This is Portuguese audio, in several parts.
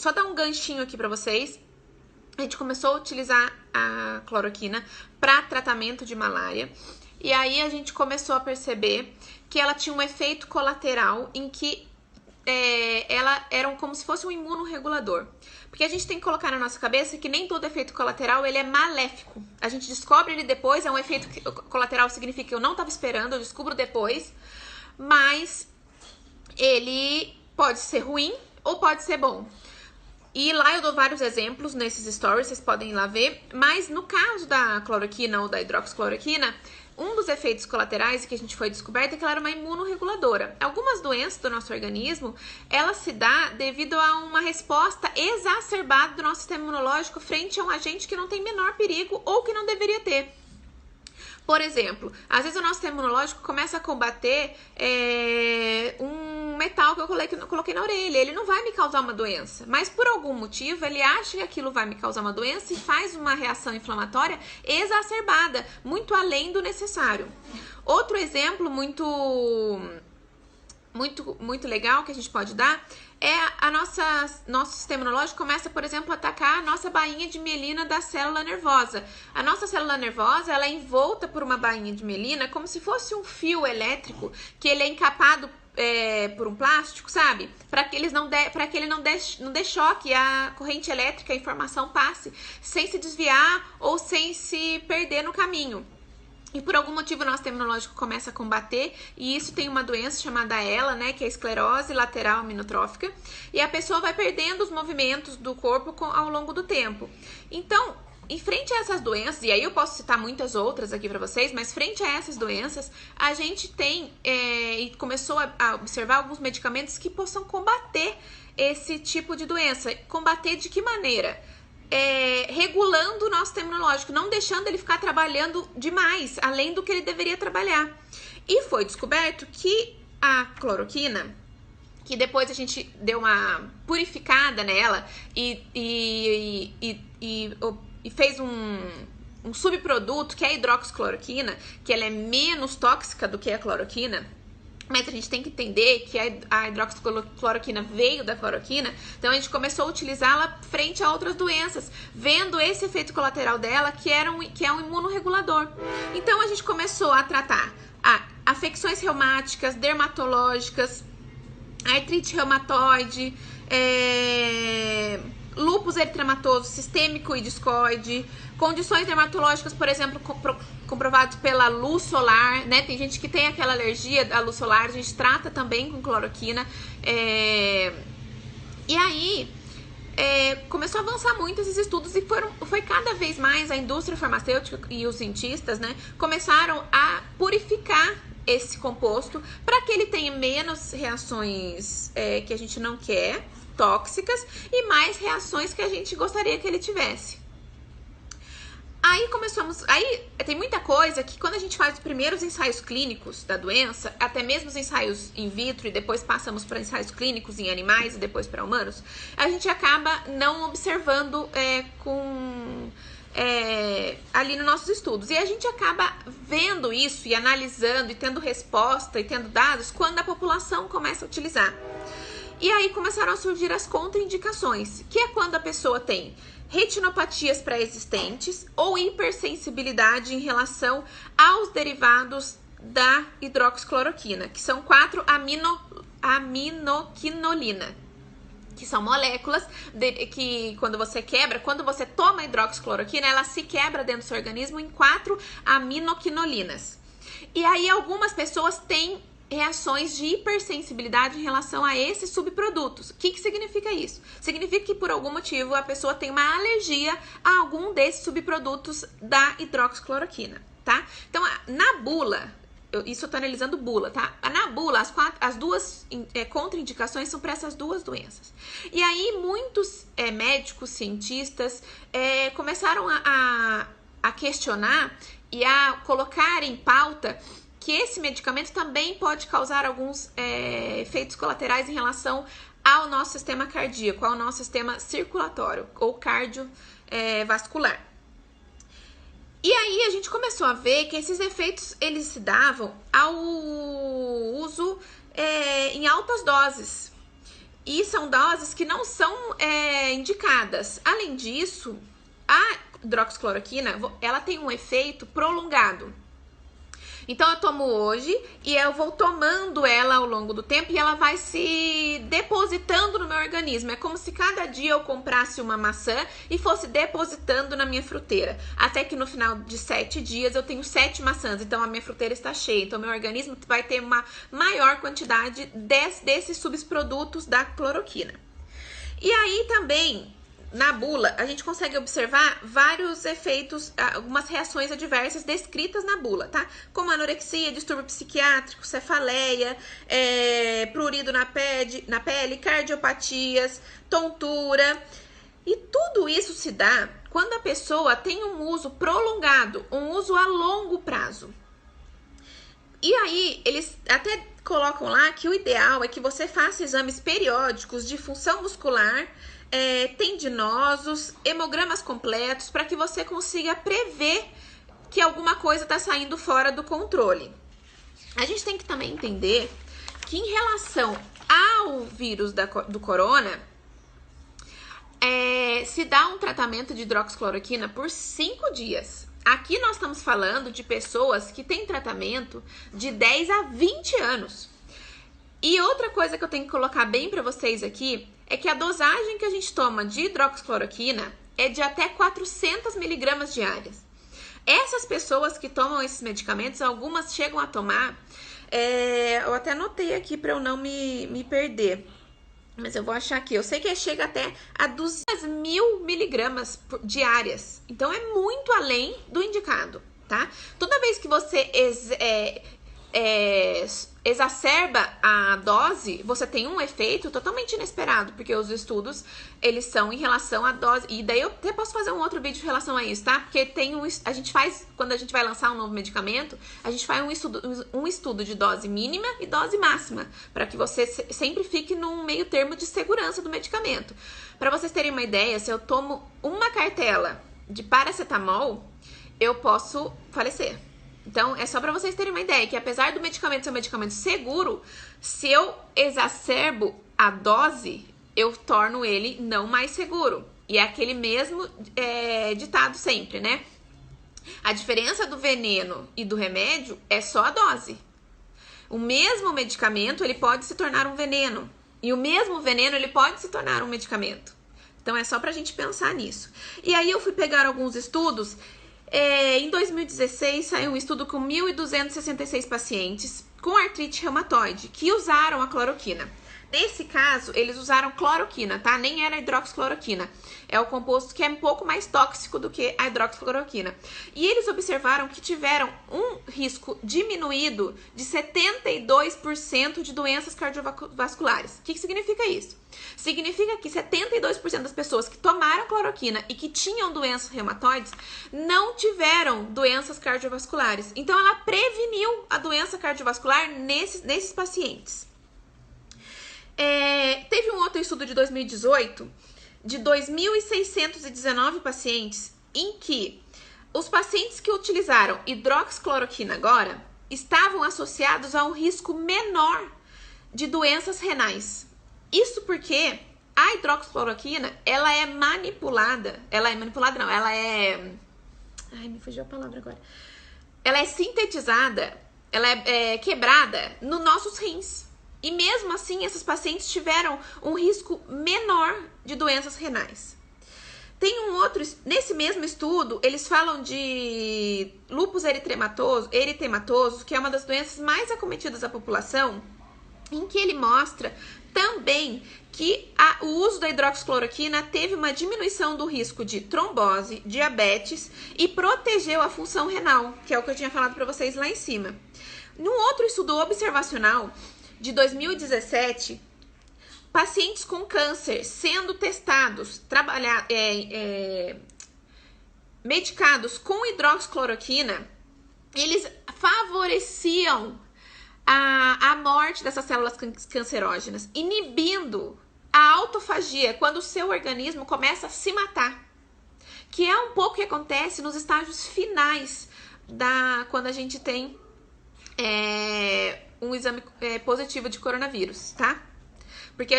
só dar um ganchinho aqui pra vocês. A gente começou a utilizar a cloroquina para tratamento de malária. E aí a gente começou a perceber que ela tinha um efeito colateral em que ela era como se fosse um imunorregulador. Porque a gente tem que colocar na nossa cabeça que nem todo efeito colateral ele é maléfico. A gente descobre ele depois, é um efeito colateral, significa que eu não estava esperando, eu descubro depois. Mas ele pode ser ruim ou pode ser bom. E lá eu dou vários exemplos nesses stories, vocês podem ir lá ver. Mas no caso da cloroquina ou da hidroxicloroquina, um dos efeitos colaterais que a gente foi descoberto é que ela era uma imunorreguladora. Algumas doenças do nosso organismo, ela se dá devido a uma resposta exacerbada do nosso sistema imunológico frente a um agente que não tem menor perigo ou que não deveria ter. Por exemplo, às vezes o nosso sistema imunológico começa a combater um metal que eu coloquei na orelha. Ele não vai me causar uma doença, mas por algum motivo ele acha que aquilo vai me causar uma doença e faz uma reação inflamatória exacerbada, muito além do necessário. Outro exemplo muito legal que a gente pode dar é nosso sistema imunológico começa, por exemplo, a atacar a nossa bainha de mielina da célula nervosa. A nossa célula nervosa, ela é envolta por uma bainha de mielina como se fosse um fio elétrico que ele é encapado por um plástico, sabe? Para que ele não dê choque, a corrente elétrica, a informação passe sem se desviar ou sem se perder no caminho. E por algum motivo o nosso sistema imunológico começa a combater, e isso tem uma doença chamada ELA, né, que é a esclerose lateral amiotrófica, e a pessoa vai perdendo os movimentos do corpo ao longo do tempo. Então, em frente a essas doenças, e aí eu posso citar muitas outras aqui para vocês, mas frente a essas doenças, a gente tem e começou a observar alguns medicamentos que possam combater esse tipo de doença. Combater de que maneira? Regulando o nosso sistema imunológico, não deixando ele ficar trabalhando demais, além do que ele deveria trabalhar. E foi descoberto que a cloroquina, que depois a gente deu uma purificada nela e fez um subproduto que é a hidroxicloroquina, que ela é menos tóxica do que a cloroquina. Mas a gente tem que entender que a hidroxicloroquina veio da cloroquina, então a gente começou a utilizá-la frente a outras doenças, vendo esse efeito colateral dela, que é um imunorregulador. Então a gente começou a tratar afecções reumáticas, dermatológicas, artrite reumatoide, lúpus eritematoso sistêmico e discoide, condições dermatológicas, por exemplo, comprovados pela luz solar, né? Tem gente que tem aquela alergia à luz solar, a gente trata também com cloroquina. E aí, começou a avançar muito esses estudos e foi cada vez mais a indústria farmacêutica e os cientistas, né, começaram a purificar esse composto para que ele tenha menos reações que a gente não quer, tóxicas, e mais reações que a gente gostaria que ele tivesse. Aí tem muita coisa que quando a gente faz os primeiros ensaios clínicos da doença, até mesmo os ensaios in vitro e depois passamos para ensaios clínicos em animais e depois para humanos, a gente acaba não observando ali nos nossos estudos. E a gente acaba vendo isso e analisando e tendo resposta e tendo dados quando a população começa a utilizar. E aí começaram a surgir as contraindicações, que é quando a pessoa tem retinopatias pré-existentes ou hipersensibilidade em relação aos derivados da hidroxicloroquina, que são 4-aminoquinolina, que são moléculas que quando você toma hidroxicloroquina, ela se quebra dentro do seu organismo em 4-aminoquinolinas. E aí algumas pessoas têm reações de hipersensibilidade em relação a esses subprodutos. O que significa isso? Significa que por algum motivo a pessoa tem uma alergia a algum desses subprodutos da hidroxicloroquina, tá? Então, na bula, isso eu tô analisando bula, tá? Na bula, as duas contraindicações são para essas duas doenças. E aí, muitos médicos, cientistas, começaram a questionar e a colocar em pauta que esse medicamento também pode causar alguns efeitos colaterais em relação ao nosso sistema cardíaco, ao nosso sistema circulatório ou cardiovascular. E aí a gente começou a ver que esses efeitos eles se davam ao uso em altas doses. e são doses que não são indicadas. Além disso, a hidroxicloroquina, ela tem um efeito prolongado. Então, eu tomo hoje e eu vou tomando ela ao longo do tempo e ela vai se depositando no meu organismo. É como se cada dia eu comprasse uma maçã e fosse depositando na minha fruteira. Até que no final de 7 dias eu tenho 7 maçãs, então a minha fruteira está cheia. Então, meu organismo vai ter uma maior quantidade desses subprodutos da cloroquina. E aí também, na bula, a gente consegue observar vários efeitos, algumas reações adversas descritas na bula, tá? Como anorexia, distúrbio psiquiátrico, cefaleia, prurido na pele, cardiopatias, tontura. E tudo isso se dá quando a pessoa tem um uso prolongado, um uso a longo prazo. E aí, eles até colocam lá que o ideal é que você faça exames periódicos de função muscular, tendinosos, hemogramas completos, para que você consiga prever que alguma coisa está saindo fora do controle. A gente tem que também entender que em relação ao vírus do corona, se dá um tratamento de hidroxicloroquina por 5 dias. Aqui nós estamos falando de pessoas que têm tratamento de 10 a 20 anos. E outra coisa que eu tenho que colocar bem para vocês aqui é que a dosagem que a gente toma de hidroxicloroquina é de até 400 miligramas diárias. Essas pessoas que tomam esses medicamentos, algumas chegam a tomar, eu até anotei aqui para eu não me perder, mas eu vou achar aqui. Eu sei que chega até a 200.000 miligramas diárias. Então, é muito além do indicado, tá? Toda vez que você exacerba a dose, você tem um efeito totalmente inesperado, porque os estudos, eles são em relação à dose, e daí eu até posso fazer um outro vídeo em relação a isso, tá? Porque a gente faz, quando a gente vai lançar um novo medicamento, a gente faz um estudo de dose mínima e dose máxima, para que você sempre fique num meio termo de segurança do medicamento. Para vocês terem uma ideia, se eu tomo uma cartela de paracetamol, eu posso falecer. Então, é só para vocês terem uma ideia, que apesar do medicamento ser um medicamento seguro, se eu exacerbo a dose, eu torno ele não mais seguro. E é aquele mesmo ditado sempre, né? A diferença do veneno e do remédio é só a dose. O mesmo medicamento, ele pode se tornar um veneno. E o mesmo veneno, ele pode se tornar um medicamento. Então, é só pra gente pensar nisso. E aí, eu fui pegar alguns estudos. Em 2016, saiu um estudo com 1.266 pacientes com artrite reumatoide que usaram a cloroquina. Nesse caso, eles usaram cloroquina, tá? Nem era hidroxicloroquina. É o composto que é um pouco mais tóxico do que a hidroxicloroquina. E eles observaram que tiveram um risco diminuído de 72% de doenças cardiovasculares. O que significa isso? Significa que 72% das pessoas que tomaram cloroquina e que tinham doenças reumatoides não tiveram doenças cardiovasculares. Então, ela preveniu a doença cardiovascular nesses pacientes. Teve um outro estudo de 2018, de 2.619 pacientes, em que os pacientes que utilizaram hidroxicloroquina agora estavam associados a um risco menor de doenças renais. Isso porque a hidroxicloroquina, ela é manipulada. Ai, me fugiu a palavra agora. Ela é sintetizada, ela é quebrada nos nossos rins. E mesmo assim, esses pacientes tiveram um risco menor de doenças renais. Tem um outro, nesse mesmo estudo, eles falam de lúpus eritematoso, que é uma das doenças mais acometidas da população, em que ele mostra também que o uso da hidroxicloroquina teve uma diminuição do risco de trombose, diabetes e protegeu a função renal, que é o que eu tinha falado para vocês lá em cima. Num outro estudo observacional, de 2017, pacientes com câncer sendo testados, medicados com hidroxicloroquina, eles favoreciam a morte dessas células cancerógenas, inibindo a autofagia, quando o seu organismo começa a se matar, que é um pouco o que acontece nos estágios finais quando a gente tem um exame positivo de coronavírus, tá? porque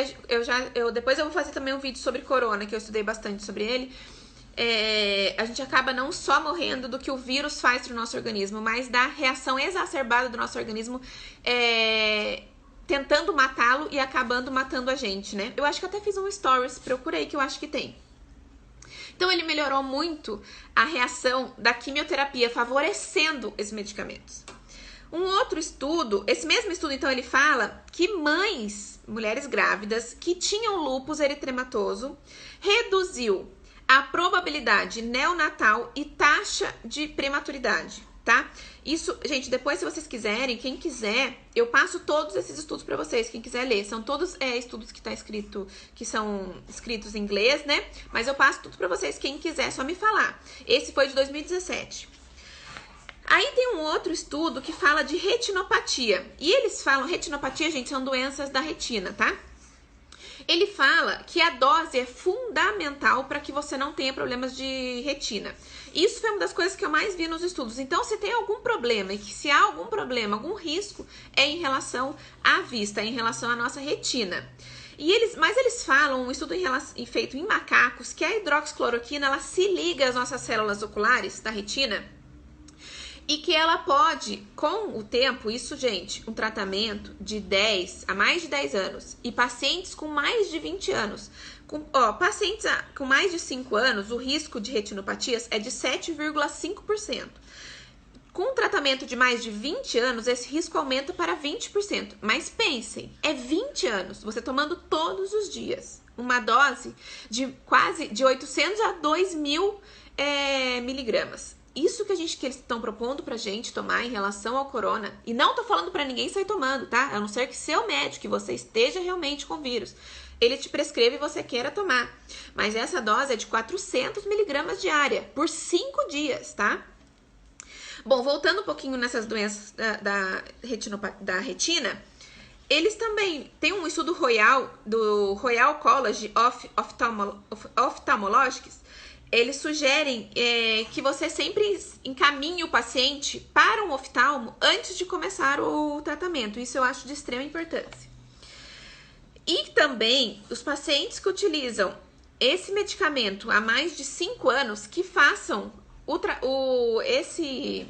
depois eu vou fazer também um vídeo sobre corona, que eu estudei bastante sobre ele. A gente acaba não só morrendo do que o vírus faz pro nosso organismo, mas da reação exacerbada do nosso organismo tentando matá-lo e acabando matando a gente, né? Eu acho que eu até fiz um stories, procurei que eu acho que tem. Então ele melhorou muito a reação da quimioterapia, favorecendo esses medicamentos. Um outro estudo, esse mesmo estudo então ele fala que mulheres grávidas que tinham lúpus eritematoso reduziu a probabilidade neonatal e taxa de prematuridade, tá? Isso, gente, depois se vocês quiserem, quem quiser, eu passo todos esses estudos para vocês, quem quiser ler. São todos estudos que são escritos em inglês, né? Mas eu passo tudo para vocês, quem quiser, é só me falar. Esse foi de 2017. Aí tem um outro estudo que fala de retinopatia. E eles falam, retinopatia, gente, são doenças da retina, tá? Ele fala que a dose é fundamental para que você não tenha problemas de retina. Isso foi uma das coisas que eu mais vi nos estudos. Então, se tem algum problema, e que se há algum problema, algum risco, é em relação à vista, é em relação à nossa retina. Mas eles falam, um estudo feito em macacos, que a hidroxicloroquina, ela se liga às nossas células oculares da retina, e que ela pode, com o tempo, isso, gente, um tratamento de mais de 10 anos, e pacientes com mais de 20 anos. Pacientes com mais de 5 anos, o risco de retinopatias é de 7,5%. Com um tratamento de mais de 20 anos, esse risco aumenta para 20%. Mas pensem, é 20 anos, você tomando todos os dias uma dose de quase de 800 a 2.000 miligramas. Isso que eles estão propondo pra gente tomar em relação ao corona. E não tô falando pra ninguém sair tomando, tá? A não ser que seu médico, que você esteja realmente com vírus, ele te prescreve e você queira tomar. Mas essa dose é de 400 miligramas diária, por 5 dias, tá? Bom, voltando um pouquinho nessas doenças da retina, eles também têm um estudo do Royal College of Ophthalmologists. Eles sugerem que você sempre encaminhe o paciente para um oftalmo antes de começar o tratamento. Isso eu acho de extrema importância. E também, os pacientes que utilizam esse medicamento há mais de 5 anos, que façam esse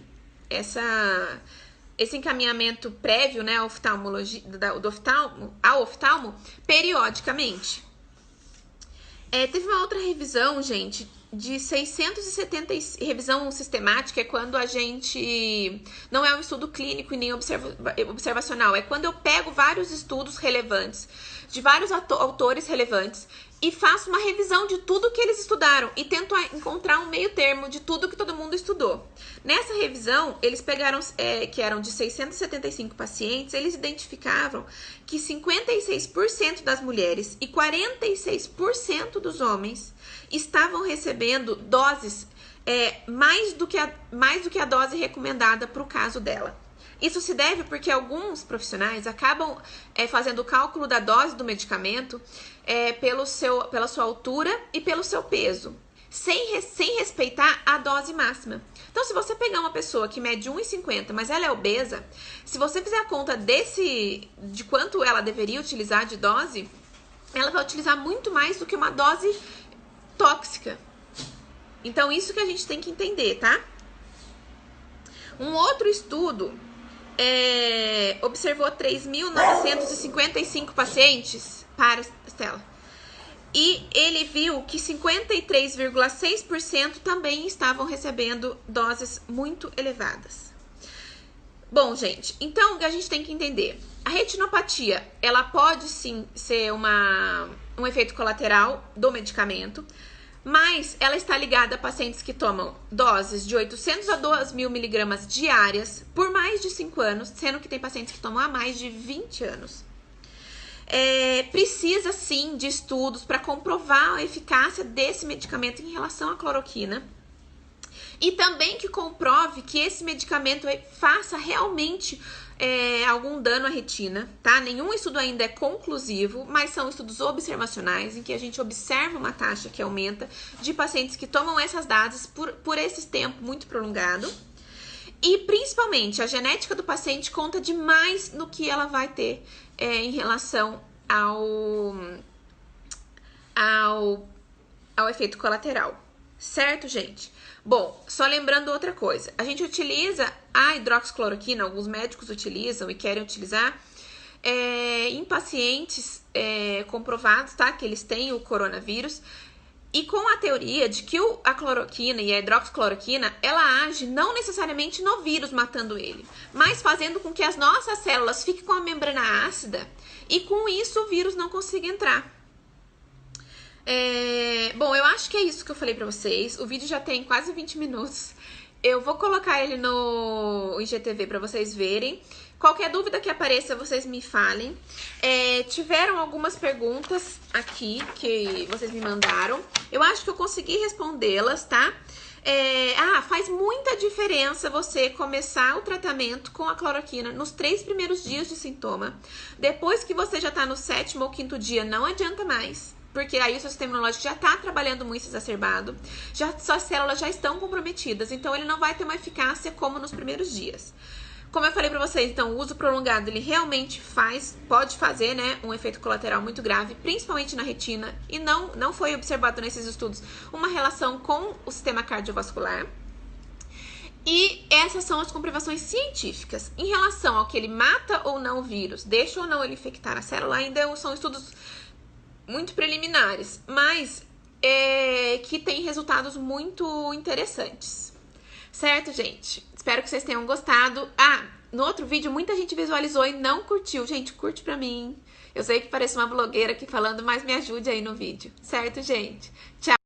encaminhamento prévio, né, ao oftalmo periodicamente. Teve uma outra revisão, gente, de 670, revisão sistemática, é quando a gente, não é um estudo clínico e nem observacional, é quando eu pego vários estudos relevantes, de vários autores relevantes, e faço uma revisão de tudo que eles estudaram, e tento encontrar um meio termo de tudo que todo mundo estudou. Nessa revisão, eles pegaram, que eram de 675 pacientes, eles identificavam que 56% das mulheres e 46% dos homens estavam recebendo doses mais do que a dose recomendada para o caso dela. Isso se deve porque alguns profissionais acabam fazendo o cálculo da dose do medicamento pela sua altura e pelo seu peso, sem respeitar a dose máxima. Então, se você pegar uma pessoa que mede 1,50, mas ela é obesa, se você fizer a conta de quanto ela deveria utilizar de dose, ela vai utilizar muito mais do que uma dose tóxica. Então, isso que a gente tem que entender, tá? Um outro estudo observou 3.955 pacientes para Estela. E ele viu que 53,6% também estavam recebendo doses muito elevadas. Bom, gente, então a gente tem que entender. A retinopatia, ela pode sim ser um efeito colateral do medicamento, mas ela está ligada a pacientes que tomam doses de 800 a 2.000 miligramas diárias por mais de 5 anos, sendo que tem pacientes que tomam há mais de 20 anos. Precisa sim de estudos para comprovar a eficácia desse medicamento em relação à cloroquina. E também que comprove que esse medicamento faça realmente algum dano à retina, tá? Nenhum estudo ainda é conclusivo, mas são estudos observacionais em que a gente observa uma taxa que aumenta de pacientes que tomam essas doses por esse tempo muito prolongado. E principalmente a genética do paciente conta demais no que ela vai ter em relação ao efeito colateral. Certo, gente? Bom, só lembrando outra coisa. A gente utiliza a hidroxicloroquina, alguns médicos utilizam e querem utilizar em pacientes comprovados, tá? Que eles têm o coronavírus. E com a teoria de que a cloroquina e a hidroxicloroquina, ela age não necessariamente no vírus matando ele, mas fazendo com que as nossas células fiquem com a membrana ácida e com isso o vírus não consiga entrar. Bom, eu acho que é isso que eu falei pra vocês. O vídeo já tem quase 20 minutos. Eu vou colocar ele no IGTV pra vocês verem. Qualquer dúvida que apareça, vocês me falem. Tiveram algumas perguntas aqui que vocês me mandaram. Eu acho que eu consegui respondê-las, tá? Faz muita diferença você começar o tratamento com a cloroquina nos 3 primeiros dias de sintoma. Depois que você já tá no 7º ou 5º dia, não adianta mais. Porque aí o seu sistema imunológico já tá trabalhando muito exacerbado. Suas células já estão comprometidas. Então, ele não vai ter uma eficácia como nos primeiros dias. Como eu falei pra vocês, então, o uso prolongado, ele realmente pode fazer, né, um efeito colateral muito grave, principalmente na retina, e não foi observado nesses estudos uma relação com o sistema cardiovascular. E essas são as comprovações científicas. Em relação ao que ele mata ou não o vírus, deixa ou não ele infectar a célula, ainda são estudos muito preliminares, mas que tem resultados muito interessantes. Certo, gente? Espero que vocês tenham gostado. No outro vídeo muita gente visualizou e não curtiu. Gente, curte pra mim. Eu sei que parece uma blogueira aqui falando, mas me ajude aí no vídeo. Certo, gente? Tchau!